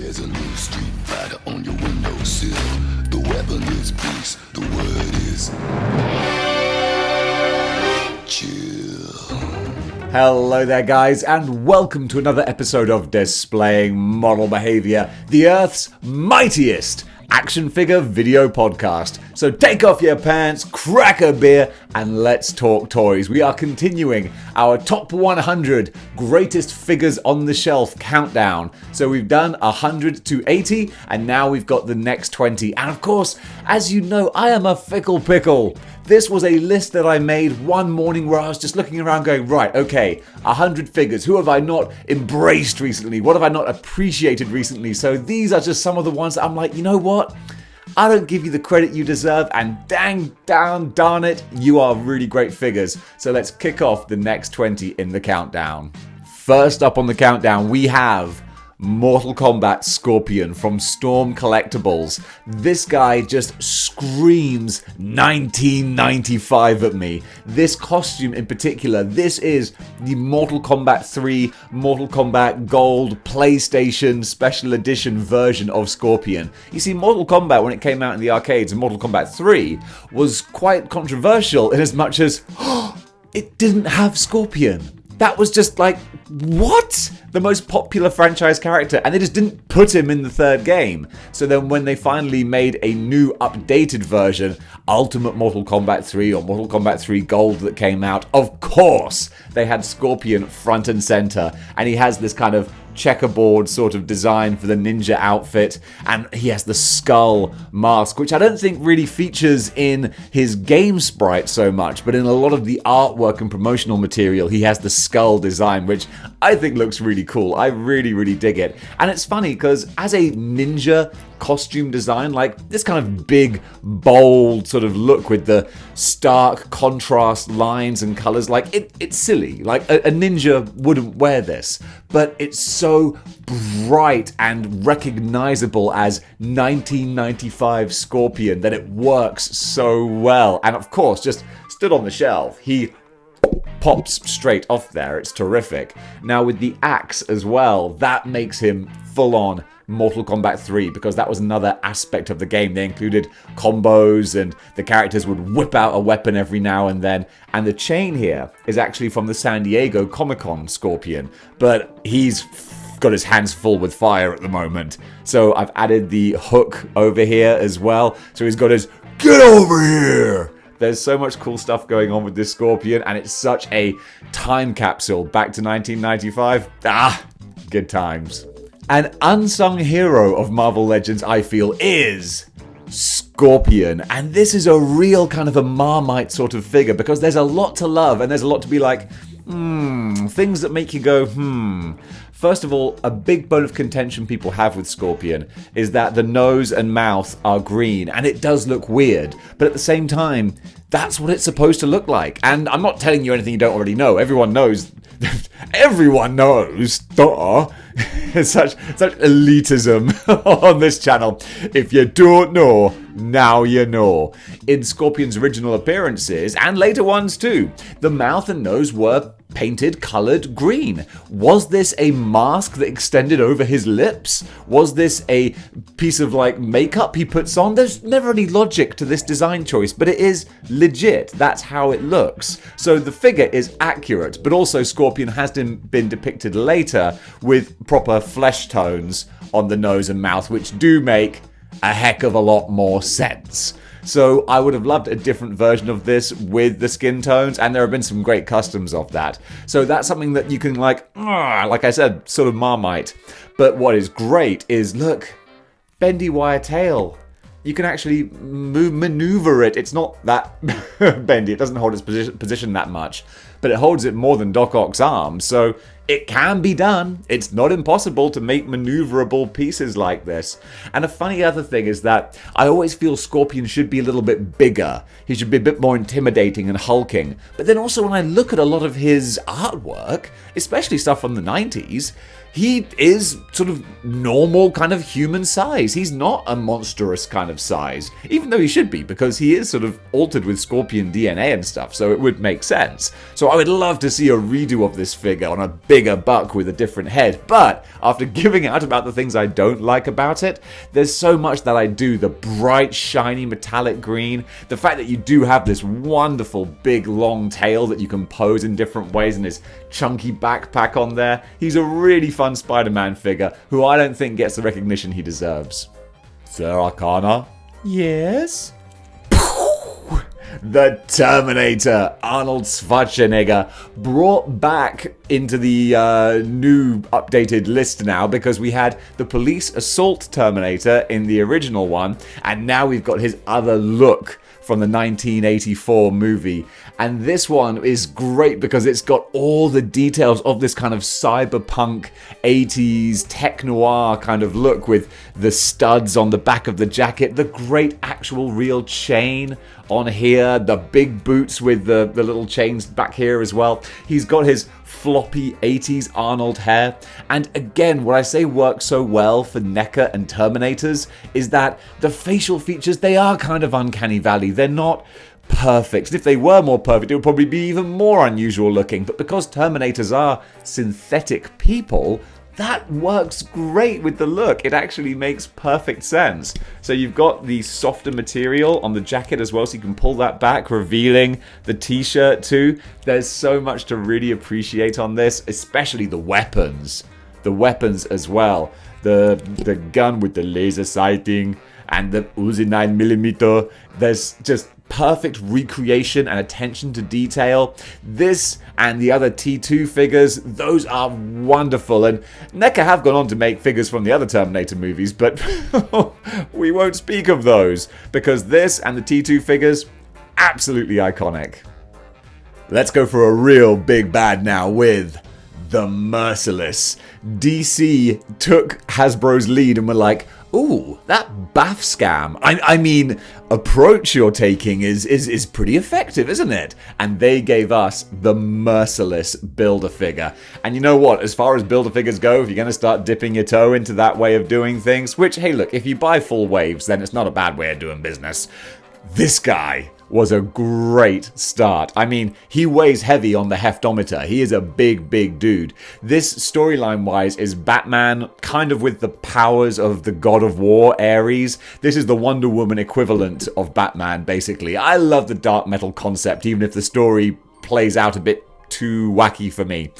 There's a new street fighter on your windowsill. The weapon is peace, the word is chill. Hello there guys, and welcome to another episode of Displaying Model Behaviour, the Earth's mightiest action figure video podcast. So take off your pants, crack a beer, and let's talk toys. We are continuing our top 100 greatest figures on the shelf countdown. So we've done 100 to 80, and now we've got the next 20. And of course, as you know, I am a fickle pickle. This was a list that I made one morning where I was just looking around going, right, okay, 100 figures. Who have I not embraced recently? What have I not appreciated recently? So these are just some of the ones that I'm like, you know what? I don't give you the credit you deserve, and darn it, you are really great figures. So let's kick off the next 20 in the countdown. First up on the countdown, we have Mortal Kombat Scorpion from Storm Collectibles. This guy just screams 1995 at me. This costume in particular, this is the Mortal Kombat 3, Mortal Kombat Gold PlayStation Special Edition version of Scorpion. You see, Mortal Kombat, when it came out in the arcades, and Mortal Kombat 3 was quite controversial in as much as it didn't have Scorpion. That was just like, what? The most popular franchise character, and they just didn't put him in the third game. So then when they finally made a new updated version, Ultimate Mortal Kombat 3 or Mortal Kombat 3 Gold that came out, of course they had Scorpion front and center, and he has this kind of checkerboard sort of design for the ninja outfit, and he has the skull mask, which I don't think really features in his game sprite so much, but in a lot of the artwork and promotional material he has the skull design, which I think looks really cool. I really dig it. And it's funny because as a ninja costume design, like this kind of big, bold sort of look with the stark contrast lines and colors, like it's silly. Like a ninja wouldn't wear this, but it's so bright and recognizable as 1995 Scorpion that it works so well. And of course, just stood on the shelf, he pops straight off there. It's terrific. Now with the axe as well, that makes him full on Mortal Kombat 3, because that was another aspect of the game. They included combos, and the characters would whip out a weapon every now and then. And the chain here is actually from the San Diego Comic-Con Scorpion, but he's got his hands full with fire at the moment. So I've added the hook over here as well. So he's got his "get over here!" There's so much cool stuff going on with this Scorpion, and it's such a time capsule back to 1995. Good times. An unsung hero of Marvel Legends, I feel, is Scorpion. And this is a real kind of a Marmite sort of figure, because there's a lot to love and there's a lot to be like, things that make you go, First of all, a big bone of contention people have with Scorpion is that the nose and mouth are green, and it does look weird, but at the same time, that's what it's supposed to look like. And I'm not telling you anything you don't already know. Everyone knows Thor. It's such elitism on this channel. If you don't know, now you know. In Scorpion's original appearances, and later ones too, the mouth and nose were painted colored green. Was this a mask that extended over his lips? Was this a piece of like makeup he puts on? There's never any logic to this design choice, but it is legit. That's how it looks. So the figure is accurate, but also Scorpion has been depicted later with proper flesh tones on the nose and mouth, which do make a heck of a lot more sense. So I would have loved a different version of this with the skin tones, and there have been some great customs of that. So that's something that you can like I said, sort of Marmite. But what is great is, look, bendy wire tail. You can actually maneuver it. It's not that bendy. It doesn't hold its position that much, but it holds it more than Doc Ock's arms. So it can be done. It's not impossible to make maneuverable pieces like this. And a funny other thing is that I always feel Scorpion should be a little bit bigger. He should be a bit more intimidating and hulking. But then also when I look at a lot of his artwork, especially stuff from the 90s, he is sort of normal kind of human size. He's not a monstrous kind of size, even though he should be, because he is sort of altered with scorpion DNA and stuff, so it would make sense. So I would love to see a redo of this figure on a bigger buck with a different head, but after giving out about the things I don't like about it, there's so much that I do. The bright, shiny, metallic green, the fact that you do have this wonderful, big, long tail that you can pose in different ways, and his chunky backpack on there. He's a really fun Spider-Man figure who I don't think gets the recognition he deserves. Sir Arcana? Yes? The Terminator, Arnold Schwarzenegger, brought back into the new updated list now, because we had the police assault Terminator in the original one, and now we've got his other look from the 1984 movie. And this one is great because it's got all the details of this kind of cyberpunk 80s tech noir kind of look, with the studs on the back of the jacket, the great actual real chain on here, the big boots with the little chains back here as well. He's got his floppy 80s Arnold hair. And again, what I say works so well for NECA and Terminators is that the facial features, they are kind of uncanny valley. They're not perfect. If they were more perfect, it would probably be even more unusual looking. But because Terminators are synthetic people, that works great with the look. It actually makes perfect sense. So you've got the softer material on the jacket as well, so you can pull that back, revealing the t-shirt too. There's so much to really appreciate on this, especially the weapons. The weapons as well. The gun with the laser sighting and the Uzi 9mm. There's just perfect recreation and attention to detail. This and the other T2 figures, those are wonderful. And NECA have gone on to make figures from the other Terminator movies, but we won't speak of those, because this and the T2 figures, absolutely iconic. Let's go for a real big bad now with the Merciless. DC took Hasbro's lead and were like, ooh, that BAF scam. I mean, approach you're taking is pretty effective, isn't it? And they gave us the Merciless Build-A-Figure. And you know what? As far as Build-A-Figures go, if you're going to start dipping your toe into that way of doing things, which, hey, look, if you buy full waves, then it's not a bad way of doing business. This guy was a great start. I mean, he weighs heavy on the heftometer. He is a big, big dude. This storyline-wise is Batman kind of with the powers of the God of War, Ares. This is the Wonder Woman equivalent of Batman, basically. I love the dark metal concept, even if the story plays out a bit too wacky for me.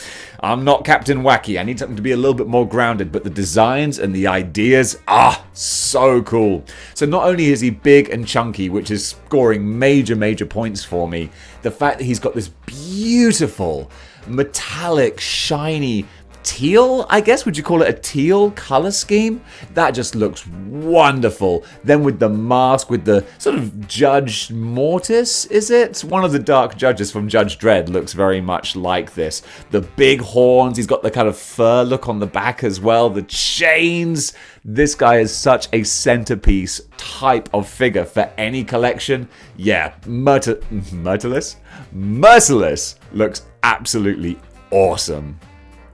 I'm not Captain Wacky. I need something to be a little bit more grounded, but the designs and the ideas are so cool. So not only is he big and chunky, which is scoring major points for me, the fact that he's got this beautiful, metallic, shiny teal, I guess, would you call it a teal color scheme? That just looks wonderful. Then with the mask, with the sort of Judge Mortis, is it? One of the dark judges from Judge Dredd looks very much like this. The big horns, he's got the kind of fur look on the back as well. The chains. This guy is such a centerpiece type of figure for any collection. Yeah, Merciless looks absolutely awesome.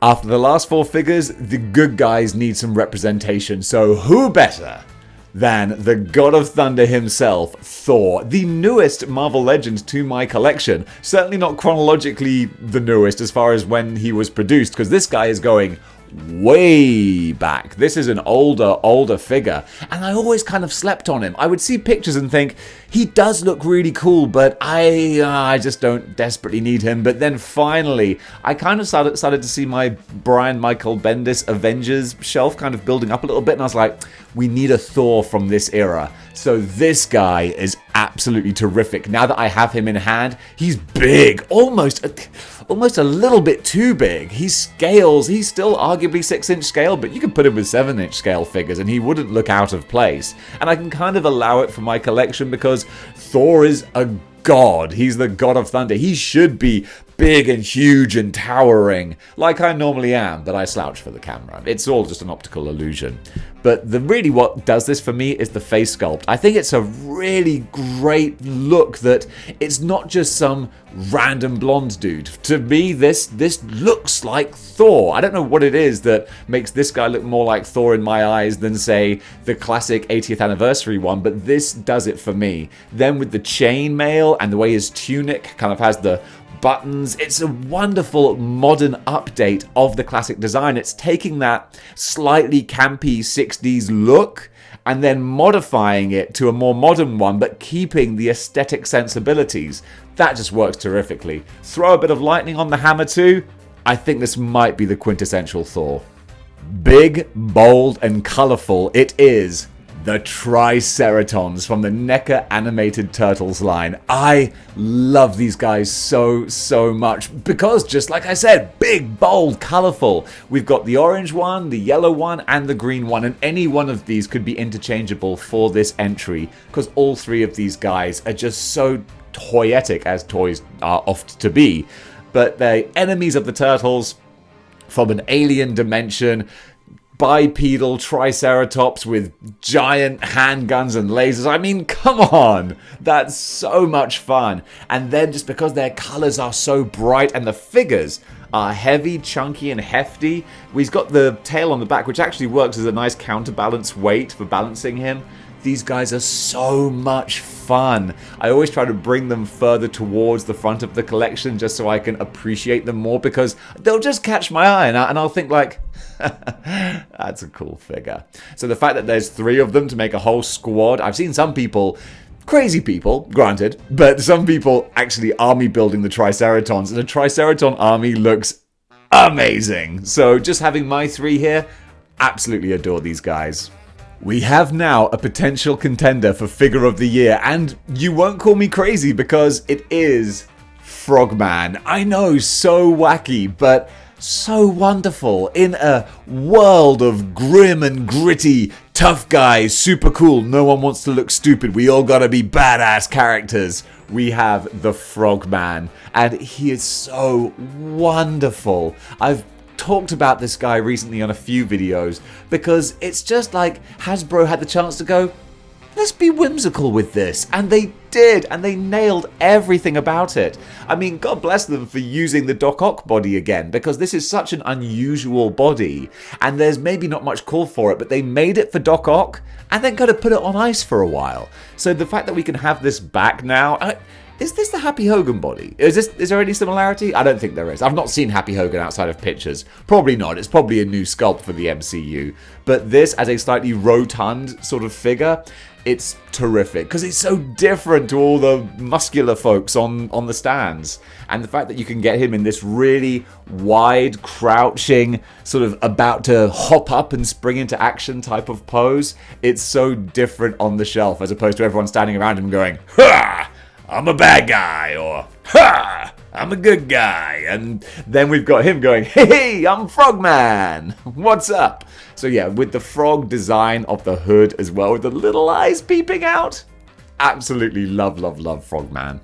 After the last four figures, the good guys need some representation, so who better than the God of Thunder himself, Thor, the newest Marvel Legend to my collection. Certainly not chronologically the newest as far as when he was produced, because this guy is going way back. This is an older figure, and I always kind of slept on him. I would see pictures and think, he does look really cool, but I just don't desperately need him. But then finally, I kind of started to see my Brian Michael Bendis Avengers shelf kind of building up a little bit, and I was like, we need a Thor from this era. So this guy is absolutely terrific. Now that I have him in hand, he's big, almost a little bit too big. He scales, he's still arguably 6-inch scale, but you can put him with 7-inch scale figures and he wouldn't look out of place. And I can kind of allow it for my collection because Thor is a god. He's the God of Thunder. He should be big and huge and towering, like I normally am, but I slouch for the camera. It's all just an optical illusion. But really what does this for me is the face sculpt. I think it's a really great look that it's not just some random blonde dude. To me, this looks like Thor. I don't know what it is that makes this guy look more like Thor in my eyes than, say, the classic 80th anniversary one, but this does it for me. Then with the chainmail and the way his tunic kind of has the buttons, it's a wonderful modern update of the classic design. It's taking that slightly campy 60s look and then modifying it to a more modern one, but keeping the aesthetic sensibilities. That just works terrifically. Throw a bit of lightning on the hammer too. I think this might be the quintessential Thor. Big, bold, and colourful, it is the Triceratons from the NECA Animated Turtles line. I love these guys so much because, just like I said, big, bold, colourful. We've got the orange one, the yellow one, and the green one, and any one of these could be interchangeable for this entry because all three of these guys are just so toyetic, as toys are oft to be. But they're enemies of the Turtles from an alien dimension. Bipedal Triceratops with giant handguns and lasers. I mean, come on! That's so much fun. And then just because their colors are so bright and the figures are heavy, chunky, and hefty, we've got the tail on the back, which actually works as a nice counterbalance weight for balancing him. These guys are so much fun. I always try to bring them further towards the front of the collection just so I can appreciate them more because they'll just catch my eye and I'll think like, that's a cool figure. So the fact that there's three of them to make a whole squad, I've seen some people, crazy people, granted, but some people actually army building the Triceratons, and the Triceraton army looks amazing. So just having my three here, absolutely adore these guys. We have now a potential contender for Figure of the Year, and you won't call me crazy because it is Frogman. I know, so wacky, but so wonderful. In a world of grim and gritty, tough guys, super cool, no one wants to look stupid, we all gotta be badass characters. We have the Frogman, and he is so wonderful. I've talked about this guy recently on a few videos because it's just like Hasbro had the chance to go, let's be whimsical with this, and they did, and they nailed everything about it. I mean, God bless them for using the Doc Ock body again, because this is such an unusual body, and there's maybe not much call for it, but they made it for Doc Ock, and then kind of put it on ice for a while. So the fact that we can have this back now, is this the Happy Hogan body? Is there any similarity? I don't think there is. I've not seen Happy Hogan outside of pictures. Probably not. It's probably a new sculpt for the MCU. But this, as a slightly rotund sort of figure, it's terrific because it's so different to all the muscular folks on the stands. And the fact that you can get him in this really wide, crouching, sort of about to hop up and spring into action type of pose, it's so different on the shelf as opposed to everyone standing around him going, ha! I'm a bad guy, or ha! I'm a good guy. And then we've got him going, hey, I'm Frogman. What's up? So yeah, with the frog design of the hood as well, with the little eyes peeping out. Absolutely love Frogman.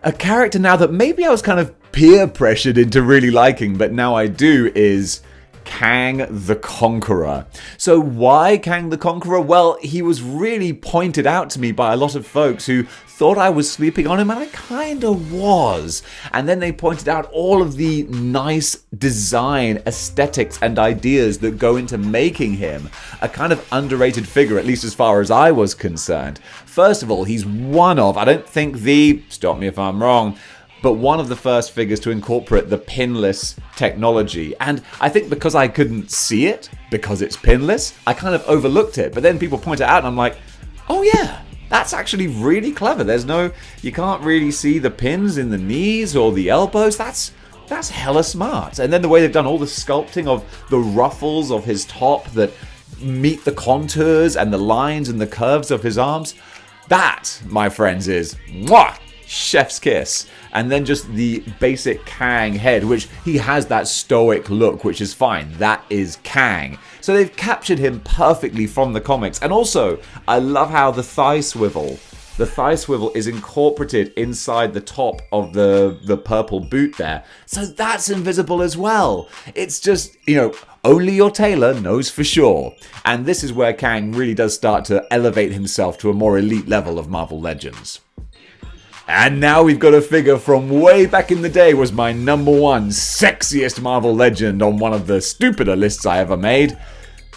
A character now that maybe I was kind of peer pressured into really liking, but now I do, is Kang the Conqueror. So why Kang the Conqueror? Well, he was really pointed out to me by a lot of folks who thought I was sleeping on him, and I kinda was. And then they pointed out all of the nice design, aesthetics, and ideas that go into making him a kind of underrated figure, at least as far as I was concerned. First of all, he's one of, I don't think the, stop me if I'm wrong, but one of the first figures to incorporate the pinless technology. And I think because I couldn't see it, because it's pinless, I kind of overlooked it. But then people point it out and I'm like, oh yeah, that's actually really clever. You can't really see the pins in the knees or the elbows. That's hella smart. And then the way they've done all the sculpting of the ruffles of his top that meet the contours and the lines and the curves of his arms, that, my friends, is mwah! Chef's kiss. And then just the basic Kang head, which he has that stoic look, which is fine. That is Kang. So they've captured him perfectly from the comics. And also, I love how the thigh swivel The thigh swivel is incorporated inside the top of the purple boot there. So that's invisible as well. It's just, only your tailor knows for sure. And this is where Kang really does start to elevate himself to a more elite level of Marvel Legends. And now we've got a figure from way back in the day, was my number one sexiest Marvel Legend on one of the stupider lists I ever made.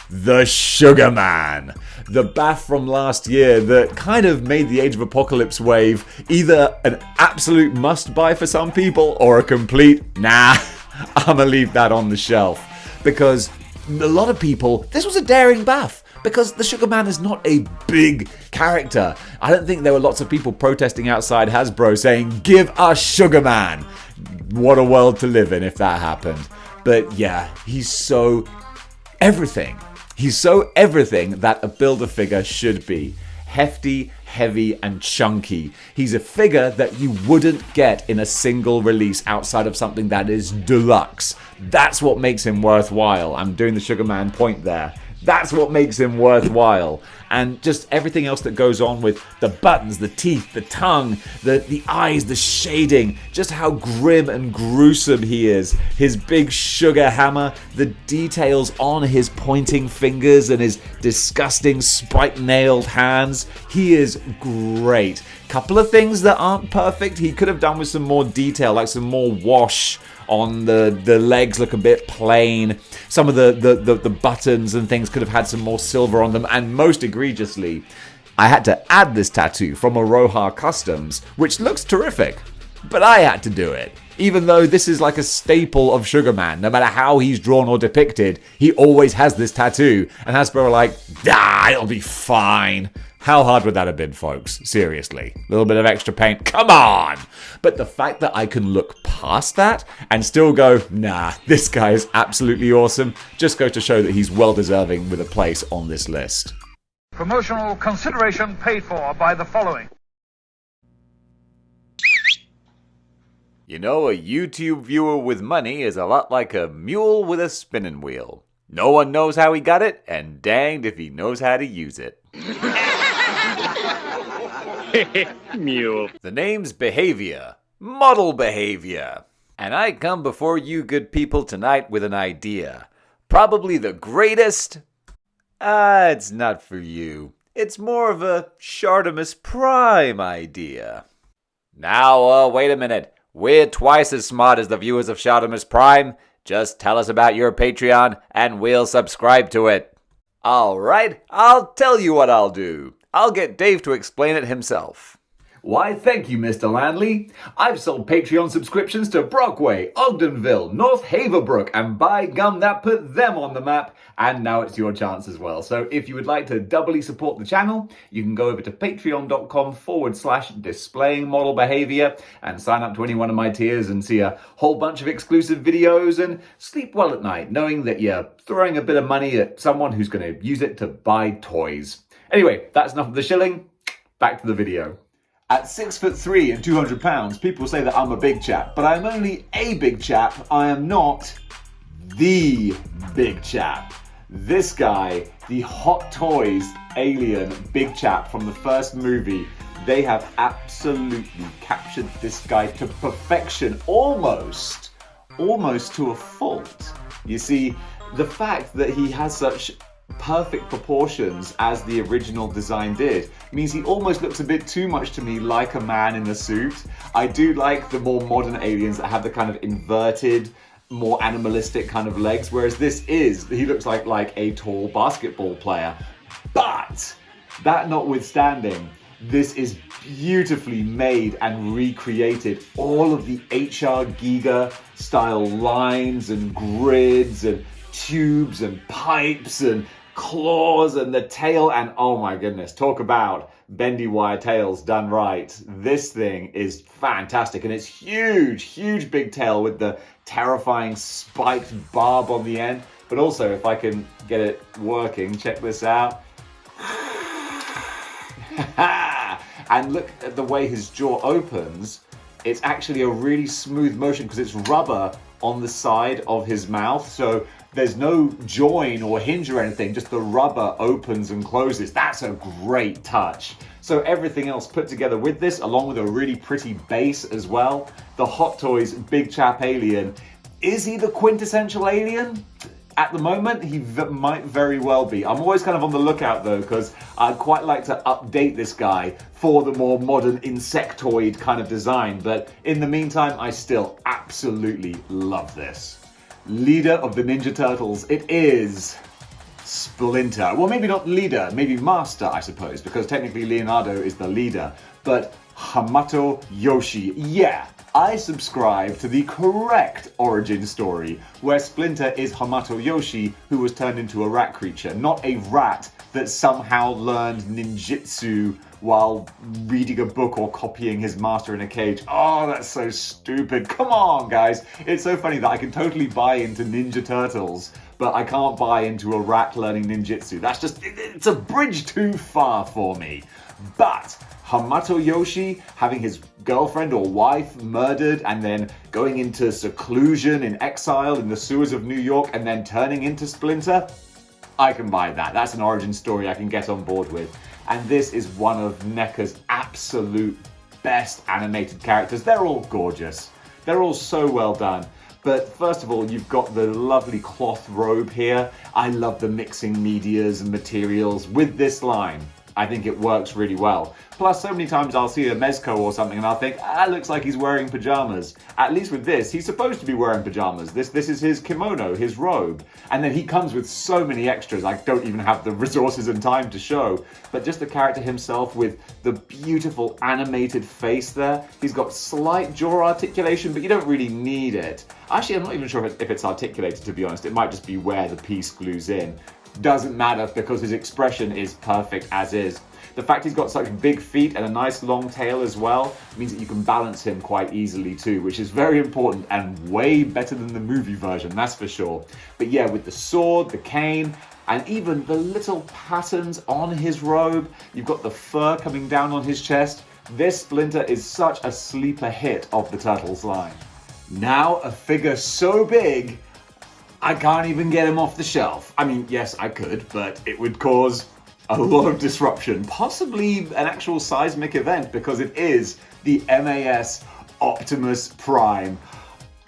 The Sugar Man. The Bath from last year that kind of made the Age of Apocalypse wave either an absolute must-buy for some people or a complete, nah, I'ma leave that on the shelf. Because a lot of people, this was a daring Bath. Because the Sugar Man is not a big character. I don't think there were lots of people protesting outside Hasbro saying, give us Sugar Man. What a world to live in if that happened. But yeah, he's so everything. He's so everything that a Build-A-Figure should be. Hefty, heavy, and chunky. He's a figure that you wouldn't get in a single release outside of something that is deluxe. That's what makes him worthwhile. I'm doing the Sugar Man point there. That's what makes him worthwhile. And just everything else that goes on with the buttons, the teeth, the tongue, the eyes, the shading, just how grim and gruesome he is. His big sugar hammer, the details on his pointing fingers and his disgusting spike-nailed hands. He is great. Couple of things that aren't perfect. He could have done with some more detail, like some more wash on the legs look a bit plain. Some of the buttons and things could have had some more silver on them. And most egregiously, I had to add this tattoo from Aroha Customs, which looks terrific. But I had to do it. Even though this is like a staple of Sugar Man, no matter how he's drawn or depicted, he always has this tattoo. And Hasbro are like, it'll be fine. How hard would that have been, folks? Seriously. A little bit of extra paint. Come on! But the fact that I can look past that and still go, nah, this guy is absolutely awesome, just goes to show that he's well deserving with a place on this list. Promotional consideration paid for by the following. A YouTube viewer with money is a lot like a mule with a spinning wheel. No one knows how he got it, and danged if he knows how to use it. Mule. The name's Behaviour. Model Behaviour. And I come before you good people tonight with an idea. Probably the greatest. It's not for you. It's more of a Shartimus Prime idea. Now, wait a minute. We're twice as smart as the viewers of Shartimus Prime. Just tell us about your Patreon and we'll subscribe to it. Alright, I'll tell you what I'll do. I'll get Dave to explain it himself. Why, thank you, Mr. Landley. I've sold Patreon subscriptions to Brockway, Ogdenville, North Haverbrook, and by gum, that put them on the map. And now it's your chance as well. So if you would like to doubly support the channel, you can go over to patreon.com/displaying model behavior and sign up to any one of my tiers and see a whole bunch of exclusive videos and sleep well at night, knowing that you're throwing a bit of money at someone who's going to use it to buy toys. Anyway, that's enough of the shilling. Back to the video. At 6'3" and 200 pounds, people say that I'm a big chap, but I'm only a big chap. I am not the big chap. This guy, the Hot Toys alien big chap from the first movie, they have absolutely captured this guy to perfection, almost to a fault. You see, the fact that he has such perfect proportions as the original design did means he almost looks a bit too much to me like a man in a suit. I do like the more modern aliens that have the kind of inverted, more animalistic kind of legs, whereas he looks like a tall basketball player. But that notwithstanding, this is beautifully made and recreated. All of the HR Giga style lines and grids and tubes and pipes and claws and the tail, and oh my goodness, talk about bendy wire tails done right. This thing is fantastic, and it's huge big tail with the terrifying spiked barb on the end. But also, if I can get it working, check this out. And look at the way his jaw opens. It's actually a really smooth motion because it's rubber on the side of his mouth, so there's no join or hinge or anything, just the rubber opens and closes. That's a great touch. So everything else put together with this, along with a really pretty base as well. The Hot Toys Big Chap alien. Is he the quintessential alien? At the moment, he might very well be. I'm always kind of on the lookout though, because I'd quite like to update this guy for the more modern insectoid kind of design. But in the meantime, I still absolutely love this. Leader of the Ninja Turtles, it is Splinter. Well, maybe not leader, maybe master, I suppose, because technically Leonardo is the leader. But Hamato Yoshi, yeah, I subscribe to the correct origin story, where Splinter is Hamato Yoshi, who was turned into a rat creature, not a rat that somehow learned ninjutsu while reading a book or copying his master in a cage. Oh, that's so stupid. Come on, guys. It's so funny that I can totally buy into Ninja Turtles, but I can't buy into a rat learning ninjutsu. That's just, it's a bridge too far for me. But Hamato Yoshi having his girlfriend or wife murdered and then going into seclusion in exile in the sewers of New York and then turning into Splinter, I can buy that. That's an origin story I can get on board with. And this is one of NECA's absolute best animated characters. They're all gorgeous. They're all so well done. But first of all, you've got the lovely cloth robe here. I love the mixing medias and materials with this line. I think it works really well. Plus, so many times I'll see a Mezco or something and I'll think, looks like he's wearing pajamas. At least with this, he's supposed to be wearing pajamas. This is his kimono, his robe. And then he comes with so many extras I don't even have the resources and time to show. But just the character himself with the beautiful animated face there. He's got slight jaw articulation, but you don't really need it. Actually, I'm not even sure if it's articulated, to be honest. It might just be where the piece glues in. Doesn't matter because his expression is perfect as is. The fact he's got such big feet and a nice long tail as well means that you can balance him quite easily too, which is very important and way better than the movie version, that's for sure. But yeah, with the sword, the cane, and even the little patterns on his robe, you've got the fur coming down on his chest. This Splinter is such a sleeper hit of the Turtles line. Now a figure so big, I can't even get him off the shelf. I mean, yes, I could, but it would cause a lot of disruption, possibly an actual seismic event, because it is the MAS Optimus Prime.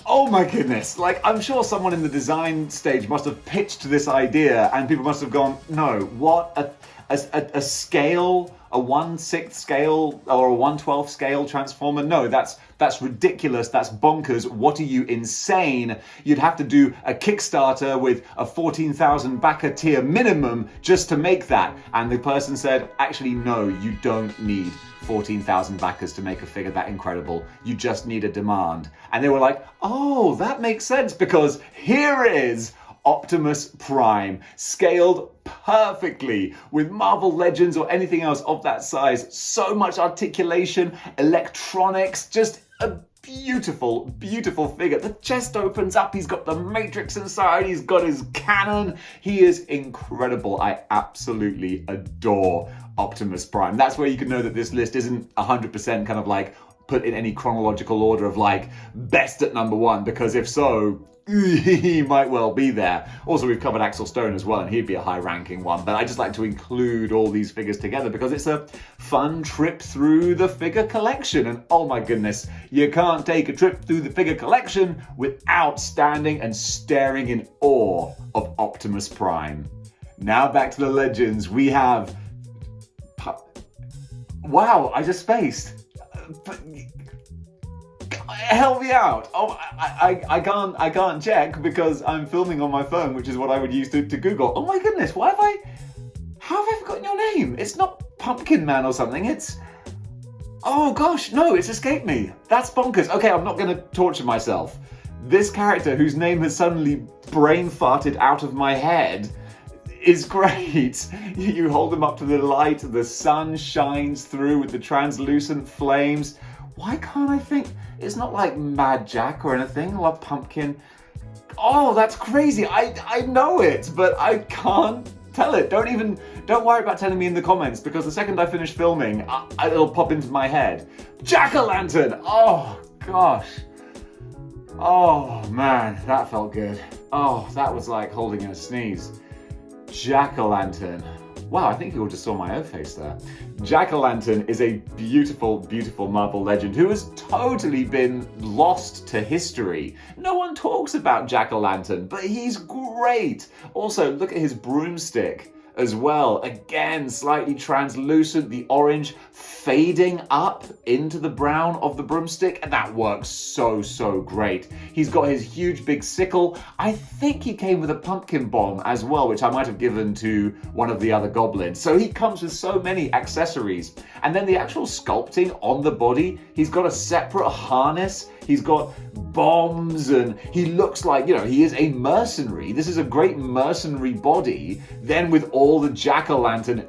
Oh my goodness, like I'm sure someone in the design stage must have pitched this idea and people must have gone, no, what, a scale, a 1/6 scale or a 1/12 scale transformer? No, that's ridiculous, that's bonkers. What are you, insane? You'd have to do a Kickstarter with a 14,000 backer tier minimum just to make that. And the person said, actually, no, you don't need 14,000 backers to make a figure that incredible. You just need a demand. And they were like, oh, that makes sense, because here it is, Optimus Prime, scaled perfectly with Marvel Legends or anything else of that size. So much articulation, electronics, just a beautiful, beautiful figure. The chest opens up, he's got the Matrix inside, he's got his cannon. He is incredible. I absolutely adore Optimus Prime. That's where you can know that this list isn't 100% kind of like put in any chronological order of like best at number one, because if so, he might well be there. Also, we've covered Axel Stone as well, and he'd be a high-ranking one, but I just like to include all these figures together because it's a fun trip through the figure collection. And oh my goodness, you can't take a trip through the figure collection without standing and staring in awe of Optimus Prime. Now back to the legends. We have... Wow, I just spaced. Help me out. Oh, I can't check because I'm filming on my phone, which is what I would use to Google. Oh my goodness, how have I forgotten your name? It's not Pumpkin Man or something, it's... Oh gosh, no, it's escaped me. That's bonkers. Okay, I'm not going to torture myself. This character, whose name has suddenly brain farted out of my head, is great. You hold him up to the light, the sun shines through with the translucent flames. Why can't I think? It's not like Mad Jack or anything, or Pumpkin. Oh, that's crazy. I know it, but I can't tell it. Don't worry about telling me in the comments, because the second I finish filming, it'll pop into my head. Jack-o'-lantern! Oh, gosh. Oh man, that felt good. Oh, that was like holding in a sneeze. Jack-o'-lantern. Wow, I think you all just saw my O face there. Jack-o'-lantern is a beautiful, beautiful Marvel legend who has totally been lost to history. No one talks about Jack-o'-lantern, but he's great. Also, look at his broomstick as well. Again, slightly translucent, the orange fading up into the brown of the broomstick, and that works so, so great. He's got his huge big sickle. I think he came with a pumpkin bomb as well, which I might have given to one of the other goblins. So he comes with so many accessories. And then the actual sculpting on the body, he's got a separate harness, he's got bombs, and he looks like, he is a mercenary. This is a great mercenary body, then with all the jack-o'-lantern,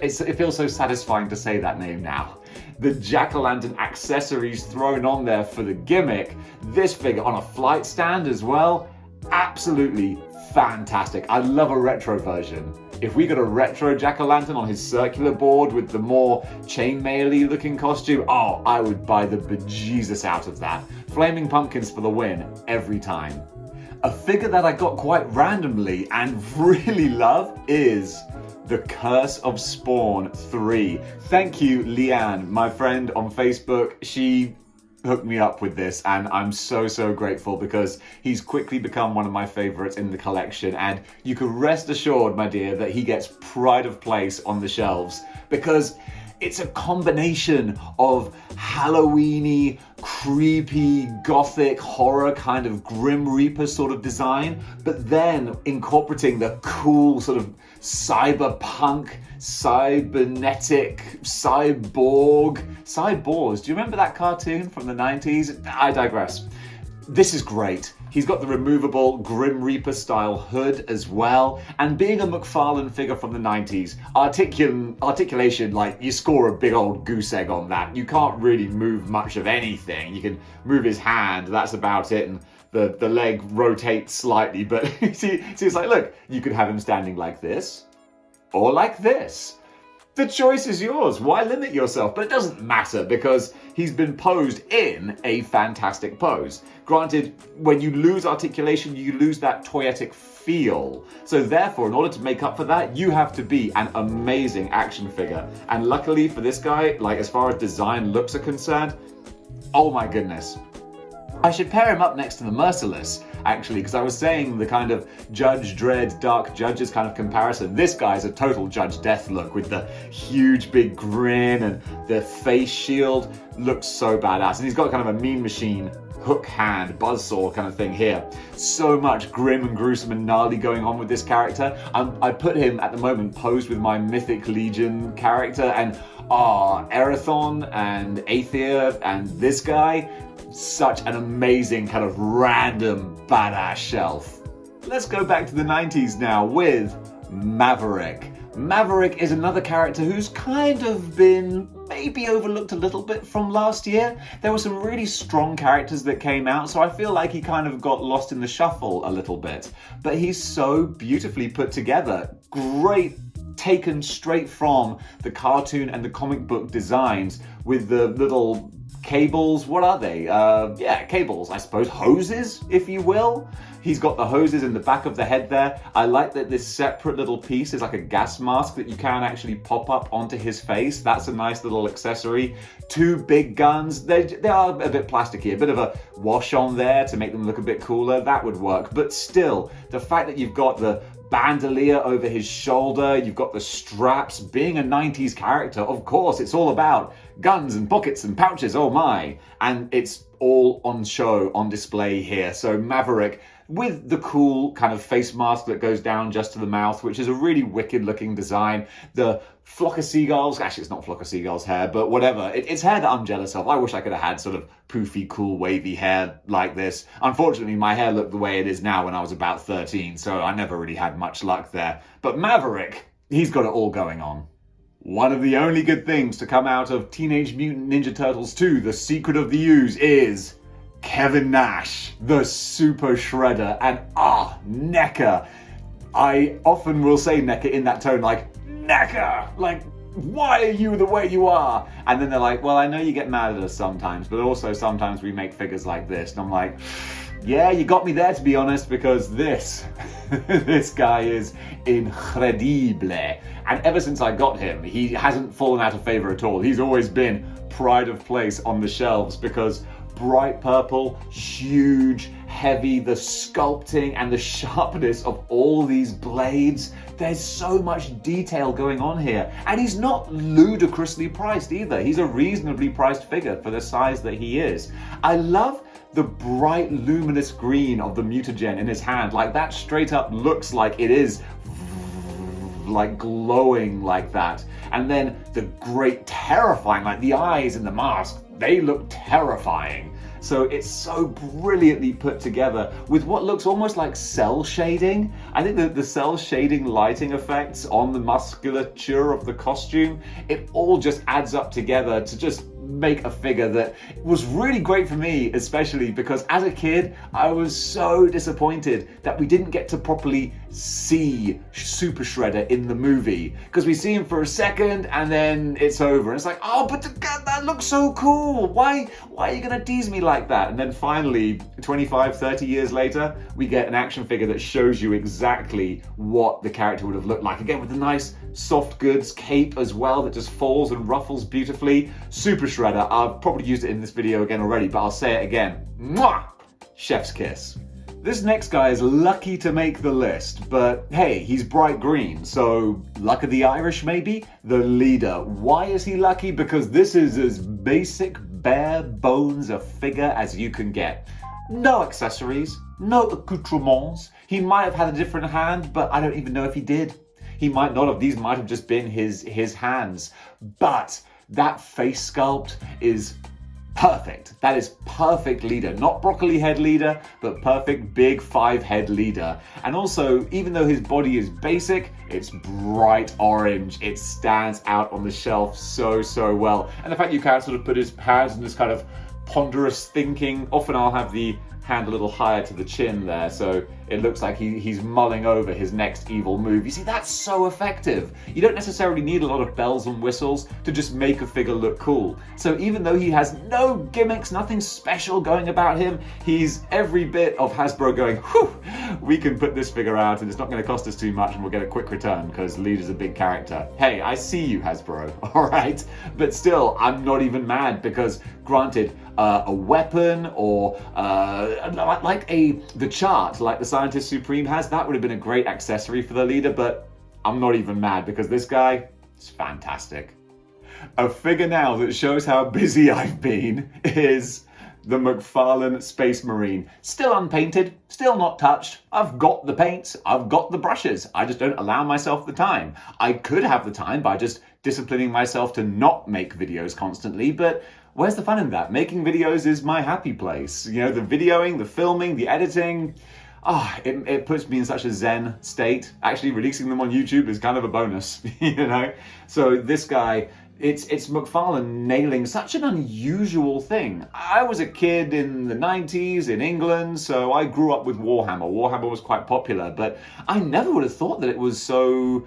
it feels so satisfying to say that name now. The jack-o'-lantern accessories thrown on there for the gimmick. This figure on a flight stand as well, absolutely fantastic. I love a retro version. If we got a retro jack-o'-lantern on his circular board with the more chainmail-y looking costume, oh, I would buy the bejesus out of that. Flaming pumpkins for the win every time. A figure that I got quite randomly and really love is The Curse of Spawn 3. Thank you, Leanne, my friend on Facebook. She hooked me up with this, and I'm so, so grateful because he's quickly become one of my favorites in the collection, and you can rest assured, my dear, that he gets pride of place on the shelves because it's a combination of Halloween-y, creepy, gothic, horror kind of Grim Reaper sort of design, but then incorporating the cool sort of cyberpunk, cybernetic, cyborgs. Do you remember that cartoon from the 90s? I digress. This is great. He's got the removable Grim Reaper style hood as well. And being a McFarlane figure from the 90s, articulation, like you score a big old goose egg on that. You can't really move much of anything. You can move his hand, that's about it. And the leg rotates slightly, but see, it's like, look, you could have him standing like this or like this. The choice is yours. Why limit yourself? But it doesn't matter because he's been posed in a fantastic pose. Granted, when you lose articulation, you lose that toyetic feel. So therefore, in order to make up for that, you have to be an amazing action figure. And luckily for this guy, like as far as design looks are concerned, oh my goodness. I should pair him up next to the Merciless, actually, because I was saying the kind of Judge Dredd, Dark Judges kind of comparison. This guy's a total Judge Death look with the huge big grin and the face shield. Looks so badass. And he's got kind of a Mean Machine hook hand, buzzsaw kind of thing here. So much grim and gruesome and gnarly going on with this character. I put him at the moment posed with my Mythic Legion character, and Erathon and Aether and this guy, such an amazing kind of random badass shelf. Let's go back to the 90s now with Maverick. Maverick is another character who's kind of been maybe overlooked a little bit from last year. There were some really strong characters that came out, so I feel like he kind of got lost in the shuffle a little bit. But he's so beautifully put together. Great, taken straight from the cartoon and the comic book designs with the little cables. What are they? Cables, I suppose. Hoses, if you will. He's got the hoses in the back of the head there. I like that this separate little piece is like a gas mask that you can actually pop up onto his face. That's a nice little accessory. Two big guns. They are a bit plasticky. A bit of a wash on there to make them look a bit cooler. That would work. But still, the fact that you've got the bandolier over his shoulder, you've got the straps. Being a 90s character, of course, it's all about guns and pockets and pouches, oh my. And it's all on show, on display here. So Maverick, with the cool kind of face mask that goes down just to the mouth, which is a really wicked looking design. The flock of seagulls, actually it's not flock of seagulls hair, but whatever. It's hair that I'm jealous of. I wish I could have had sort of poofy, cool, wavy hair like this. Unfortunately, my hair looked the way it is now when I was about 13, so I never really had much luck there. But Maverick, he's got it all going on. One of the only good things to come out of Teenage Mutant Ninja Turtles 2, The Secret of the Ooze, is Kevin Nash, the Super Shredder, and NECA. I often will say NECA in that tone, like, NECA! Like, why are you the way you are? And then they're like, well, I know you get mad at us sometimes, but also sometimes we make figures like this. And I'm like, yeah, you got me there, to be honest, because this guy is incredible. And ever since I got him, he hasn't fallen out of favor at all. He's always been pride of place on the shelves because bright purple, huge, heavy, the sculpting and the sharpness of all these blades. There's so much detail going on here. And he's not ludicrously priced either. He's a reasonably priced figure for the size that he is. I love the bright luminous green of the mutagen in his hand. Like that straight up looks like it is like glowing like that. And then the great terrifying, like the eyes and the mask, they look terrifying. So it's so brilliantly put together with what looks almost like cell shading. I think that the cell shading lighting effects on the musculature of the costume, it all just adds up together to just make a figure that was really great for me, especially because as a kid, I was so disappointed that we didn't get to properly see Super Shredder in the movie. Because we see him for a second and then it's over. And it's like, oh, but that looks so cool. Why are you going to tease me like that? And then finally, 25, 30 years later, we get an action figure that shows you exactly what the character would have looked like. Again, with the nice soft goods cape as well that just falls and ruffles beautifully. Super Shredder, I've probably used it in this video again already, but I'll say it again. Mwah! Chef's kiss. This next guy is lucky to make the list, but hey, he's bright green, so luck of the Irish maybe? The leader. Why is he lucky? Because this is as basic, bare bones a figure as you can get. No accessories, no accoutrements. He might have had a different hand, but I don't even know if he did. He might not have. These might have just been his hands. But that face sculpt is perfect. That is perfect leader. Not broccoli head leader, but perfect big 5 head leader. And also, even though his body is basic, it's bright orange. It stands out on the shelf so well. And the fact you can sort of put his hands in this kind of ponderous thinking. Often I'll have the hand a little higher to the chin there, so it looks like he's mulling over his next evil move. You see, that's so effective. You don't necessarily need a lot of bells and whistles to just make a figure look cool. So even though he has no gimmicks, nothing special going about him, he's every bit of Hasbro going, whew, we can put this figure out and it's not going to cost us too much and we'll get a quick return because the leader's a big character. Hey, I see you, Hasbro, all right? But still, I'm not even mad because, granted, a weapon or like the chart, like the Scientist Supreme has, that would have been a great accessory for the leader, but I'm not even mad because this guy is fantastic. A figure now that shows how busy I've been is the McFarlane Space Marine. Still unpainted, still not touched. I've got the paints, I've got the brushes. I just don't allow myself the time. I could have the time by just disciplining myself to not make videos constantly, but where's the fun in that? Making videos is my happy place. You know, the videoing, the filming, the editing, it puts me in such a zen state. Actually, releasing them on YouTube is kind of a bonus, you know? So this guy, it's McFarlane nailing such an unusual thing. I was a kid in the 90s in England, so I grew up with Warhammer. Warhammer was quite popular, but I never would have thought that it was so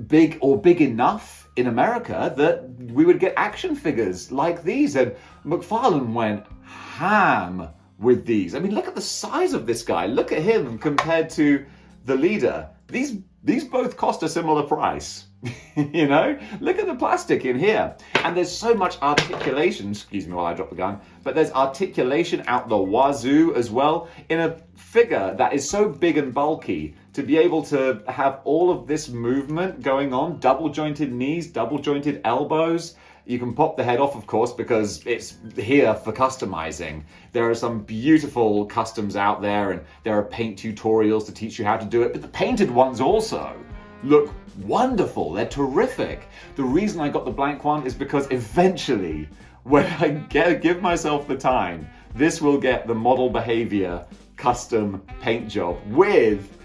big or big enough in America that we would get action figures like these. And McFarlane went ham with these. I mean, look at the size of this guy. Look at him compared to the leader. These both cost a similar price. You know, look at the plastic in here. And there's so much articulation, excuse me while I drop the gun, but there's articulation out the wazoo as well in a figure that is so big and bulky. To be able to have all of this movement going on, double jointed knees, double jointed elbows. You can pop the head off, of course, because it's here for customizing. There are some beautiful customs out there, and there are paint tutorials to teach you how to do it, but the painted ones also look wonderful. They're terrific. The reason I got the blank one is because eventually, when I give myself the time, this will get the model Behaviour custom paint job with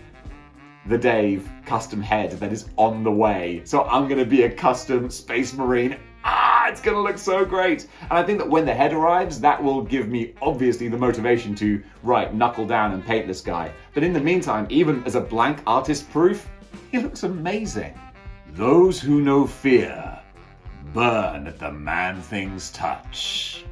the Dave custom head that is on the way. So I'm going to be a custom Space Marine. It's going to look so great. And I think that when the head arrives, that will give me, obviously, the motivation to, right, knuckle down and paint this guy. But in the meantime, even as a blank artist proof, he looks amazing. Those who know fear burn at the Man-Thing's touch.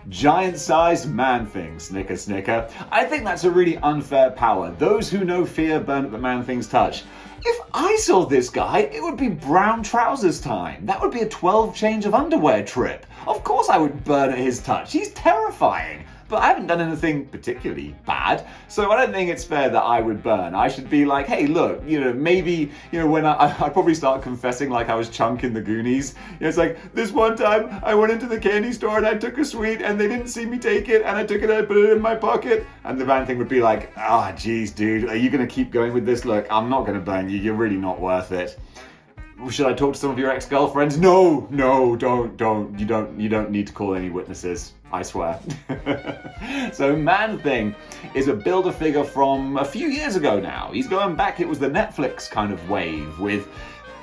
Giant-sized Man-Thing, snicker snicker. I think that's a really unfair power. Those who know fear burn at the Man-Thing's touch. If I saw this guy, it would be brown trousers time. That would be a 12 change of underwear trip. Of course I would burn at his touch. He's terrifying. But I haven't done anything particularly bad, so I don't think it's fair that I would burn. I should be like, hey, look, maybe, when I'd probably start confessing like I was Chunk in the Goonies. It's like, this one time I went into the candy store and I took a sweet and they didn't see me take it and I took it and I put it in my pocket. And the Man-Thing would be like, geez, dude, are you going to keep going with this? Look, I'm not going to burn you. You're really not worth it. Should I talk to some of your ex-girlfriends? No, don't. You don't need to call any witnesses. I swear. So Man-Thing is a Build-A-Figure from a few years ago now. He's going back, it was the Netflix kind of wave with,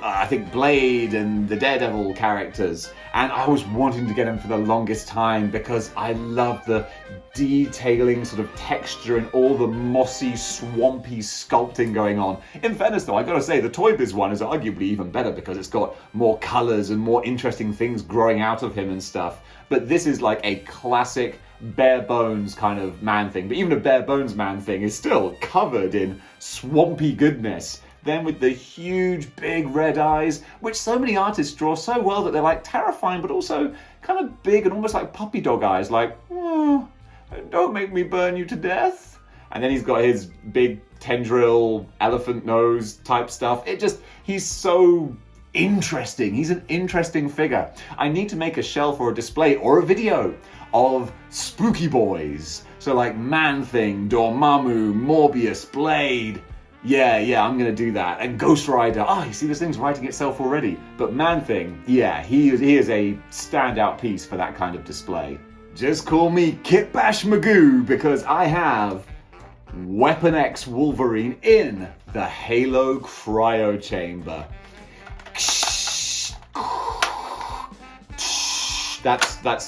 I think, Blade and the Daredevil characters. And I was wanting to get him for the longest time because I love the detailing sort of texture and all the mossy, swampy sculpting going on. In fairness though, I gotta say, the Toy Biz one is arguably even better because it's got more colours and more interesting things growing out of him and stuff. But this is like a classic bare bones kind of Man-Thing. But even a bare bones Man-Thing is still covered in swampy goodness. Then with the huge big red eyes, which so many artists draw so well that they're like terrifying but also kind of big and almost like puppy dog eyes, like, oh, don't make me burn you to death. And then he's got his big tendril elephant nose type stuff. He's so interesting. He's an interesting figure. I need to make a shelf or a display or a video of spooky boys. So like Man-Thing, Dormammu, Morbius, Blade. Yeah, I'm gonna do that. And Ghost Rider. You see this thing's writing itself already. But Man-Thing, yeah, he is a standout piece for that kind of display. Just call me Kit Bash Magoo because I have Weapon X Wolverine in the Halo Cryo Chamber. That's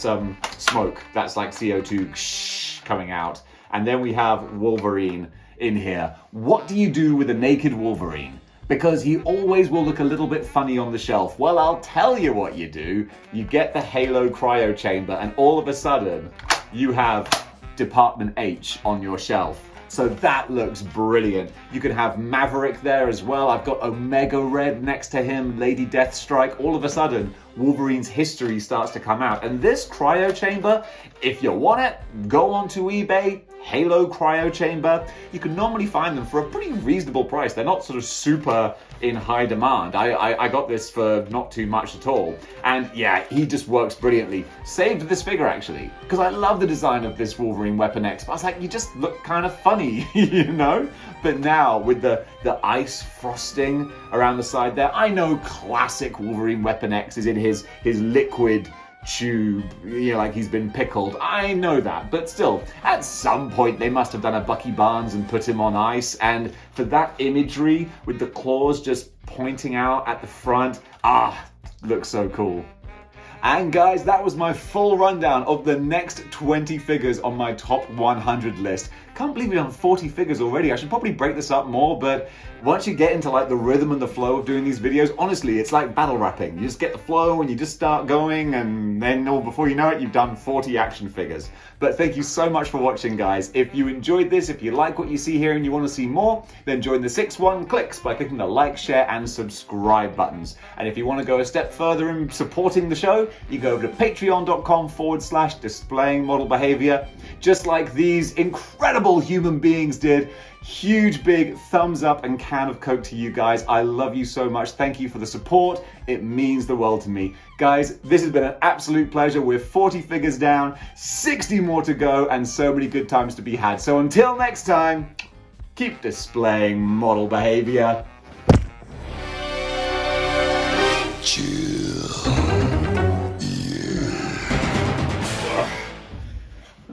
smoke. That's like CO2 coming out. And then we have Wolverine in here. What do you do with a naked Wolverine? Because he always will look a little bit funny on the shelf. Well, I'll tell you what you do. You get the Halo Cryo Chamber and all of a sudden you have Department H on your shelf. So that looks brilliant. You can have Maverick there as well. I've got Omega Red next to him, Lady Deathstrike. All of a sudden, Wolverine's history starts to come out. And this cryo chamber, if you want it, go onto eBay, Halo Cryo Chamber. You can normally find them for a pretty reasonable price. They're not sort of super in high demand. I got this for not too much at all. And yeah, he just works brilliantly. Saved this figure actually, because I love the design of this Wolverine Weapon X. But I was like, you just look kind of funny, you know? But now with the ice frosting around the side there, I know classic Wolverine Weapon X is in his liquid tube, you know, like he's been pickled. I know that, but still, at some point they must have done a Bucky Barnes and put him on ice, and for that imagery with the claws just pointing out at the front, looks so cool. And guys, that was my full rundown of the next 20 figures on my top 100 list. Can't believe we've done 40 figures already. I should probably break this up more, but once you get into like the rhythm and the flow of doing these videos, honestly, it's like battle rapping. You just get the flow and you just start going, and then before you know it, you've done 40 action figures. But thank you so much for watching, guys. If you enjoyed this, if you like what you see here and you want to see more, then join the 6-1 clicks by clicking the like, share, and subscribe buttons. And if you want to go a step further in supporting the show, you go over to patreon.com/displaying model behavior, just like these incredible human beings did. Huge big thumbs up and can of Coke to you guys. I love you so much. Thank you for the support. It means the world to me. Guys, this has been an absolute pleasure. We're 40 figures down, 60 more to go, and so many good times to be had. So until next time, keep displaying model behavior. Chill.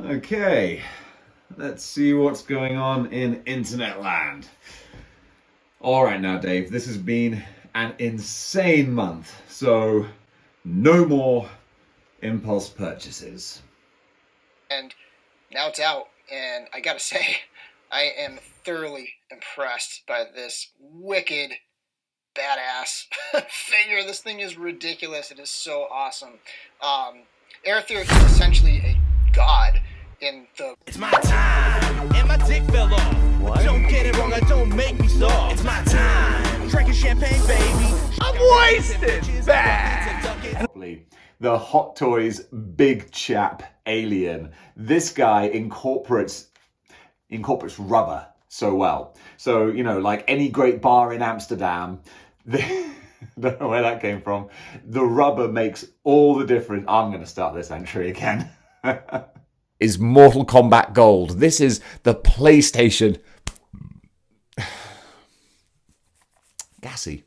Okay. Let's see what's going on in internet land. All right now, Dave, this has been an insane month, so no more impulse purchases. And now it's out, and I gotta say, I am thoroughly impressed by this wicked badass figure. This thing is ridiculous. It is so awesome. Aether is essentially a god in the... It's my time, and my dick fell off. What? Don't get it wrong, don't make me soft. It's my time, drinking champagne, baby. I'm wasted, bad. The Hot Toys Big Chap alien. This guy incorporates rubber so well. So, you know, like any great bar in Amsterdam, don't know where that came from. The rubber makes all the difference. I'm going to start this entry again. Is Mortal Kombat Gold. This is the PlayStation. Gassy.